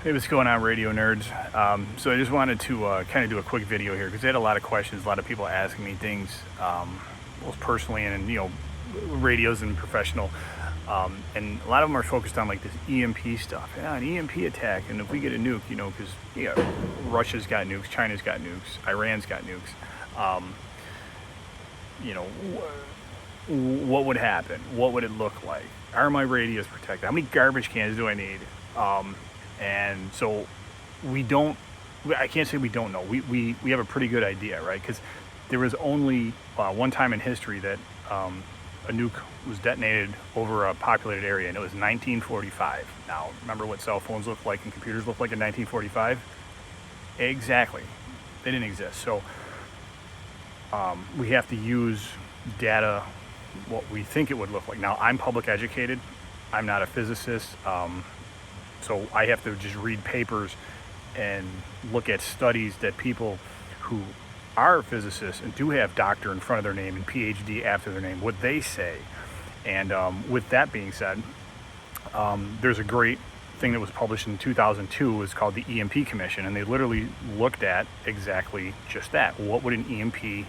Hey, what's going on, radio nerds? So I just wanted to kind of do a quick video here because I had a lot of questions, a lot of people asking me things, both personally and radios and professional. And a lot of them are focused on like this EMP stuff. Yeah, an EMP attack, and if we get a nuke, because Russia's got nukes, China's got nukes, Iran's got nukes. You know, what would happen? What would it look like? Are my radios protected? How many garbage cans do I need? And so I can't say we don't know. We have a pretty good idea, right? Because there was only one time in history that a nuke was detonated over a populated area, and it was 1945. Now, remember what cell phones looked like and computers looked like in 1945? Exactly. They didn't exist. So we have to use data, what we think it would look like. Now, I'm public educated. I'm not a physicist. So I have to just read papers and look at studies that people who are physicists and do have doctor in front of their name and PhD after their name, what they say. And with that being said, there's a great thing that was published in 2002. It's called the EMP Commission, and they literally looked at exactly just that. What would an EMP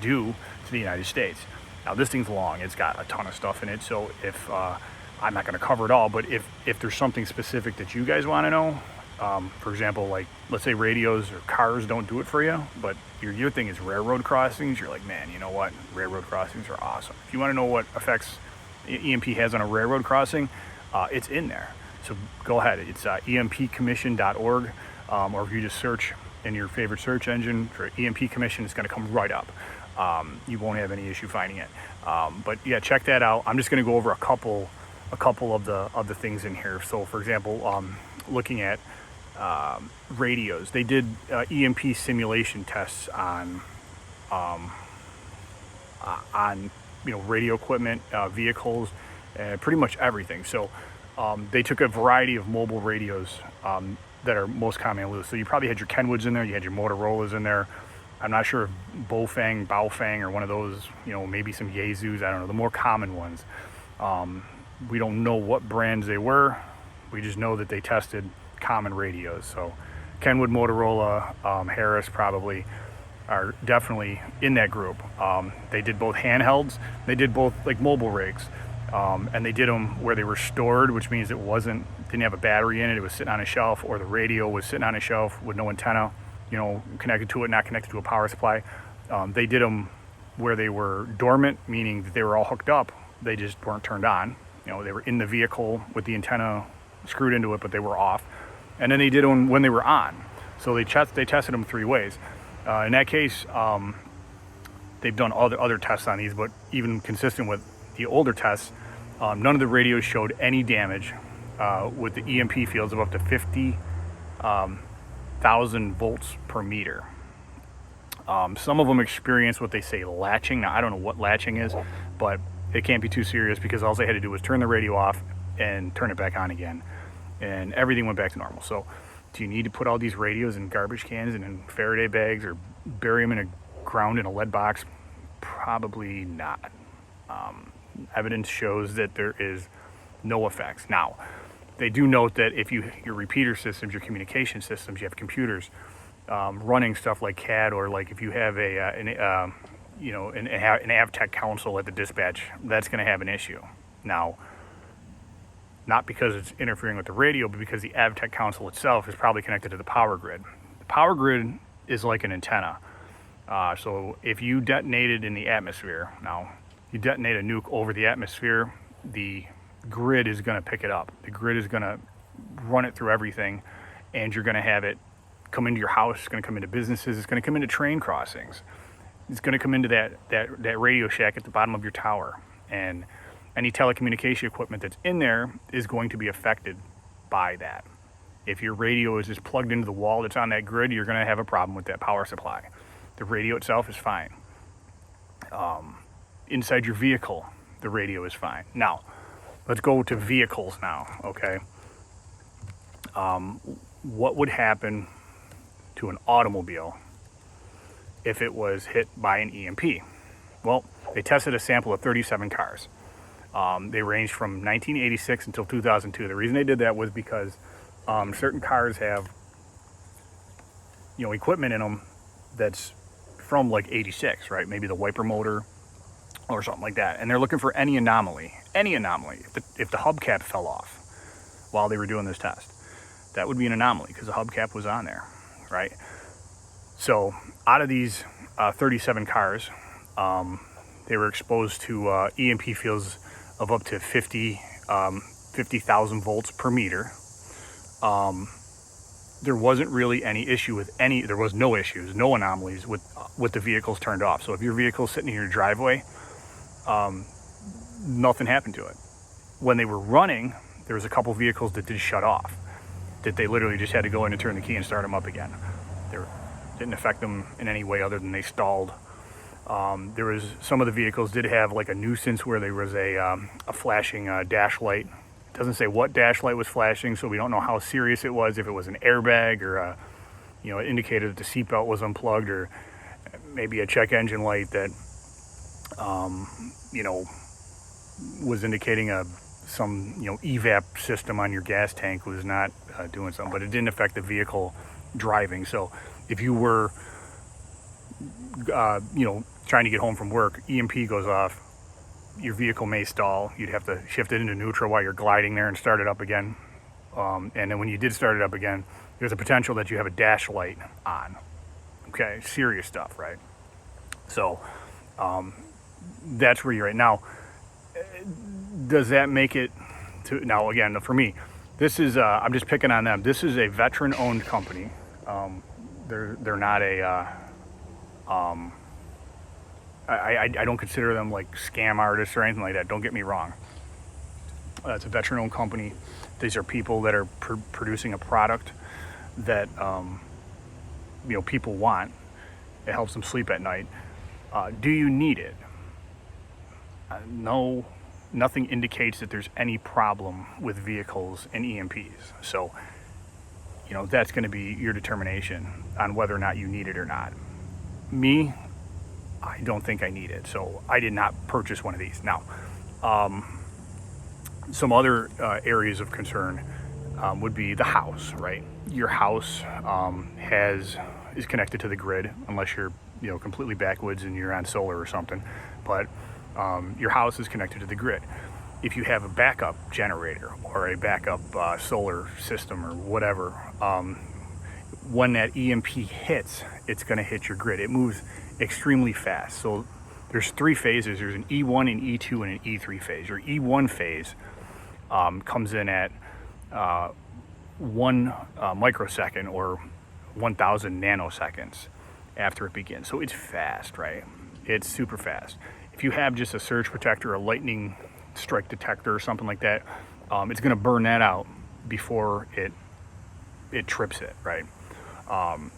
do to the United States? Now, this thing's long. It's got a ton of stuff in it, so if I'm not going to cover it all, but if there's something specific that you guys want to know, for example, like let's say radios or cars don't do it for you, but your thing is railroad crossings, you're like, man, you know what? Railroad crossings are awesome. If you want to know what effects EMP has on a railroad crossing, it's in there. So go ahead. It's empcommission.org, or if you just search in your favorite search engine for EMP Commission, it's going to come right up. You won't have any issue finding it. But yeah, check that out. I'm just going to go over a couple of the things in here. So for example, looking at radios, they did EMP simulation tests on radio equipment, vehicles, pretty much everything. So they took a variety of mobile radios that are most commonly used. So you probably had your Kenwoods in there, you had your Motorola's in there. I'm not sure if Baofeng or one of those, maybe some Yaesus, I don't know, the more common ones. We don't know what brands they were. We just know that they tested common radios. So Kenwood, Motorola, Harris probably are definitely in that group. They did both handhelds. They did both like mobile rigs. And they did them where they were stored, which means didn't have a battery in it. It was sitting on a shelf, or the radio was sitting on a shelf with no antenna, connected to it, not connected to a power supply. They did them where they were dormant, meaning that they were all hooked up. They just weren't turned on. They were in the vehicle with the antenna screwed into it, but they were off. And then they did them when they were on. So they tested them three ways. In that case, they've done other tests on these, but even consistent with the older tests, none of the radios showed any damage with the EMP fields of up to 50,000 volts per meter. Some of them experience what they say latching. Now, I don't know what latching is, but it can't be too serious because all they had to do was turn the radio off and turn it back on again, and everything went back to normal. So do you need to put all these radios in garbage cans and in Faraday bags or bury them ground in a lead box? Probably not. Evidence shows that there is no effects. Now, they do note that if your repeater systems, your communication systems, you have computers running stuff like CAD, or like if you have an AvTech console at the dispatch, that's going to have an issue. Now, not because it's interfering with the radio, but because the AvTech console itself is probably connected to the power grid. The power grid is like an antenna. So if you detonate it in the atmosphere, now you detonate a nuke over the atmosphere, the grid is going to pick it up. The grid is going to run it through everything, and you're going to have it come into your house. It's going to come into businesses. It's going to come into train crossings. It's going to come into that Radio Shack at the bottom of your tower, and any telecommunication equipment that's in there is going to be affected by that. If your radio is just plugged into the wall that's on that grid, you're going to have a problem with that power supply. The radio itself is fine. Inside your vehicle, the radio is fine. Now, let's go to vehicles now, okay? What would happen to an automobile if it was hit by an EMP? Well, they tested a sample of 37 cars. They ranged from 1986 until 2002. The reason they did that was because Certain cars have, equipment in them that's from like 86, right? Maybe the wiper motor or something like that. And they're looking for any anomaly. If the hubcap fell off while they were doing this test, that would be an anomaly because the hubcap was on there, right? So out of these 37 cars, they were exposed to EMP fields of up to 50,000 volts per meter. There wasn't really any issue with there was no issues, no anomalies with the vehicles turned off. So if your vehicle's sitting in your driveway, nothing happened to it. When they were running, there was a couple vehicles that did shut off, that they literally just had to go in and turn the key and start them up again. Didn't affect them in any way other than they stalled. There was some of the vehicles did have like a nuisance where there was a flashing dash light. It doesn't say what dash light was flashing, so we don't know how serious it was, if it was an airbag or it indicated that the seatbelt was unplugged, or maybe a check engine light that was indicating some evap system on your gas tank was not doing something, but it didn't affect the vehicle driving. So if you were trying to get home from work, EMP goes off, your vehicle may stall. You'd have to shift it into neutral while you're gliding there and start it up again. And then when you did start it up again, there's a potential that you have a dash light on. Okay, serious stuff, right? So that's where you're at. Now, does that make it to, now again, for me, this is, I'm just picking on them. This is a veteran-owned company. They're not a, I don't consider them like scam artists or anything like that. Don't get me wrong. It's a veteran-owned company. These are people that are producing a product that people want. It helps them sleep at night. Do you need it? No, nothing indicates that there's any problem with vehicles and EMPs. So, that's going to be your determination on whether or not you need it or not. Me, I don't think I need it, so I did not purchase one of these. Now, some other areas of concern would be the house, right? Your house is connected to the grid, unless you're completely backwoods and you're on solar or something. But your house is connected to the grid. If you have a backup generator or a backup solar system or whatever, when that EMP hits, it's going to hit your grid. It moves extremely fast. So there's three phases. There's an E1, an E2, and an E3 phase. Your E1 phase comes in at 1 microsecond or 1,000 nanoseconds after it begins. So it's fast, right? It's super fast. If you have just a surge protector, a lightning strike detector or something like that, it's going to burn that out before it trips it, right?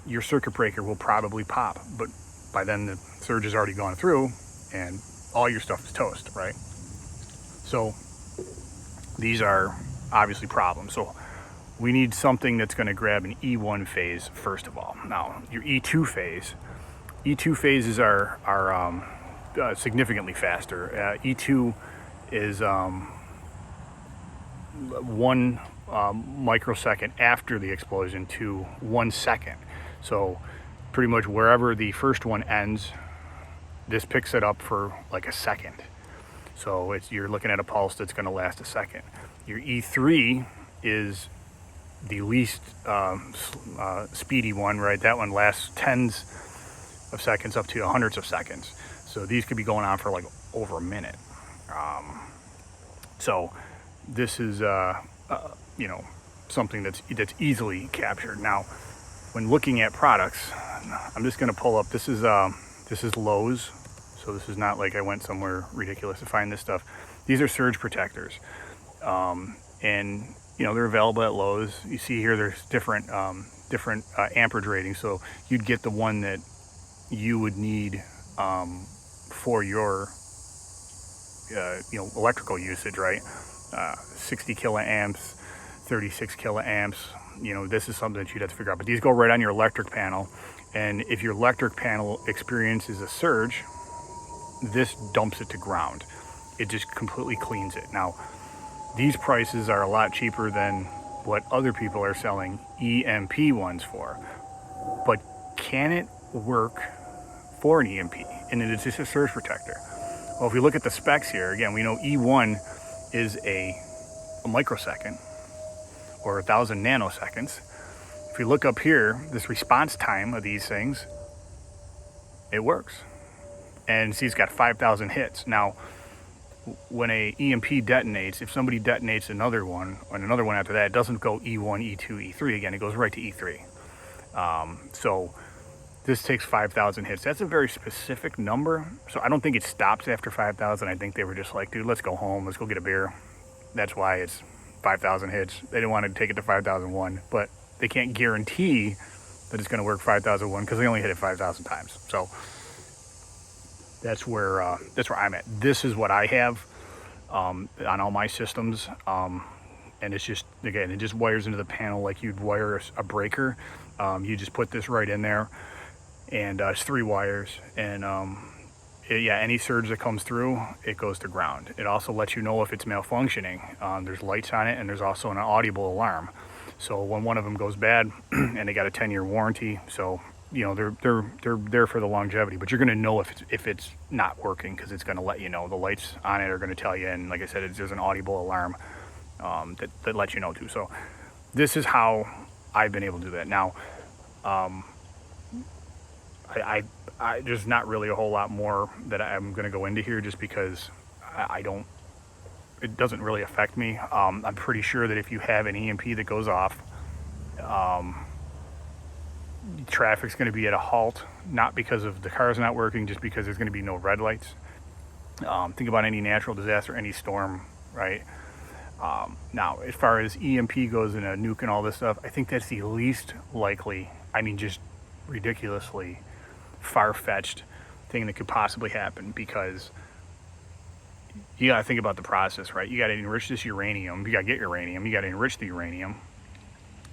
Your circuit breaker will probably pop, but by then the surge has already gone through and all your stuff is toast, right? So these are obviously problems. So we need something that's going to grab an E1 phase first of all. Now your E2 phases are significantly faster. E2 is 1 microsecond after the explosion to 1 second. So pretty much wherever the first one ends, this picks it up for like a second. So you're looking at a pulse that's going to last a second. Your E3 is the least speedy one, right? That one lasts tens of seconds up to hundreds of seconds. So these could be going on for like over a minute. So this is something that's easily captured. Now, when looking at products, I'm just going to pull up. This is Lowe's. So this is not like I went somewhere ridiculous to find this stuff. These are surge protectors, and they're available at Lowe's. You see here, there's different amperage ratings. So you'd get the one that you would need for your electrical usage, right? 60 kiloamps, 36 kiloamps. This is something that you'd have to figure out. But these go right on your electric panel, and if your electric panel experiences a surge, this dumps it to ground. It just completely cleans it. Now, these prices are a lot cheaper than what other people are selling EMP ones for. But can it work for an EMP? And it's just a surge protector. Well, if we look at the specs here, again, we know E1 is a microsecond or 1,000 nanoseconds. If we look up here, this response time of these things, it works. And see, it's got 5,000 hits. Now, when a EMP detonates, if somebody detonates another one, and another one after that, it doesn't go E1, E2, E3 again, it goes right to E3. So this takes 5,000 hits. That's a very specific number. So I don't think it stops after 5,000. I think they were just like, dude, let's go home. Let's go get a beer. That's why it's 5,000 hits. They didn't want to take it to 5,001, but they can't guarantee that it's going to work 5,001 because they only hit it 5,000 times. So that's where I'm at. This is what I have on all my systems. And it's just, again, it just wires into the panel like you'd wire a breaker. You just put this right in there, and it's 3 wires. And yeah, any surge that comes through, it goes to ground. It also lets you know if it's malfunctioning. There's lights on it, and there's also an audible alarm. So when one of them goes bad, and they got a 10-year warranty, so you know they're there for the longevity. But you're going to know if it's not working, because it's going to let you know. The lights on it are going to tell you, and like I said, there's an audible alarm that lets you know too. So this is how I've been able to do that. Now, I there's not really a whole lot more that I'm going to go into here, just because it doesn't really affect me. I'm pretty sure that if you have an EMP that goes off, traffic's going to be at a halt, not because of the cars not working, just because there's going to be no red lights. Think about any natural disaster, any storm, right? Now, as far as EMP goes and a nuke and all this stuff, I think that's the least likely, I mean, just ridiculously far-fetched thing that could possibly happen, because you got to think about the process, right? You got to enrich this uranium. You got to get uranium. You got to enrich the uranium.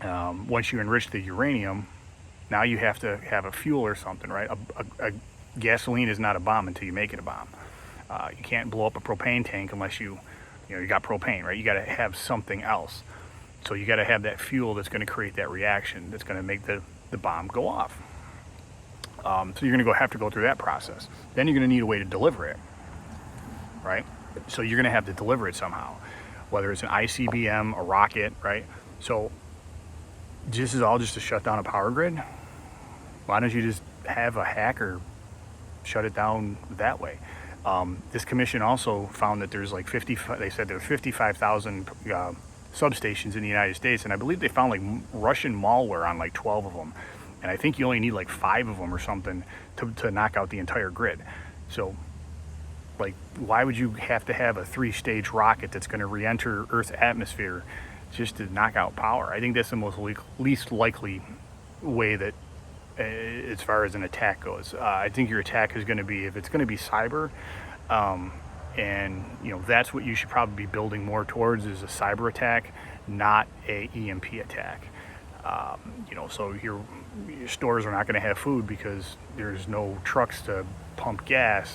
Once you enrich the uranium, now you have to have a fuel or something, right? A gasoline is not a bomb until you make it a bomb. You can't blow up a propane tank unless you got propane, right? You got to have something else. So you got to have that fuel that's going to create that reaction that's going to make the bomb go off. So you're going to have to go through that process. Then you're going to need a way to deliver it, right? So you're going to have to deliver it somehow, whether it's an ICBM, a rocket, right? So this is all just to shut down a power grid. Why don't you just have a hacker shut it down that way? This commission also found that there's like they said there are 55,000 substations in the United States, and I believe they found like Russian malware on like 12 of them. And I think you only need like 5 of them or something to knock out the entire grid. So, like, why would you have to have a 3-stage rocket that's going to re-enter Earth's atmosphere just to knock out power? I think that's the most least likely way that, as far as an attack goes. I think your attack is going to be, if it's going to be cyber, and that's what you should probably be building more towards, is a cyber attack, not a EMP attack. So your stores are not going to have food because there's no trucks to pump gas.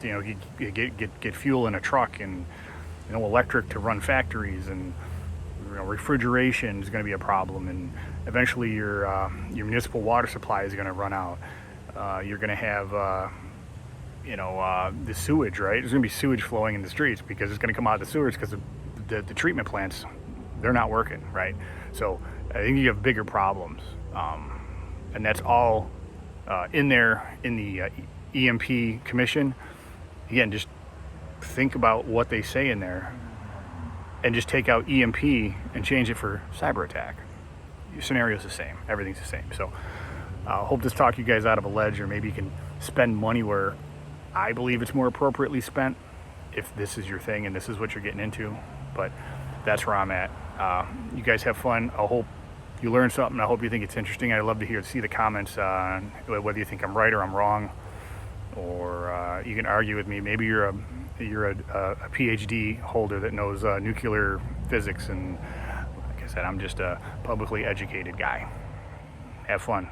You get fuel in a truck, and electric to run factories, and refrigeration is going to be a problem, and eventually your municipal water supply is going to run out. You're going to have the sewage, right? There's going to be sewage flowing in the streets because it's going to come out of the sewers because the treatment plants, they're not working, right? So I think you have bigger problems, and that's all in there in the EMP commission. Again, just think about what they say in there, and just take out EMP and change it for cyber attack. Your scenario's the same. Everything's the same. So hope this talked you guys out of a ledge, or maybe you can spend money where I believe it's more appropriately spent, if this is your thing and this is what you're getting into. But that's where I'm at. You guys have fun. I hope you learned something. I hope you think it's interesting. I'd love to see the comments on whether you think I'm right or I'm wrong, or you can argue with me. Maybe you're a PhD holder that knows nuclear physics, and like I said, I'm just a publicly educated guy. Have fun.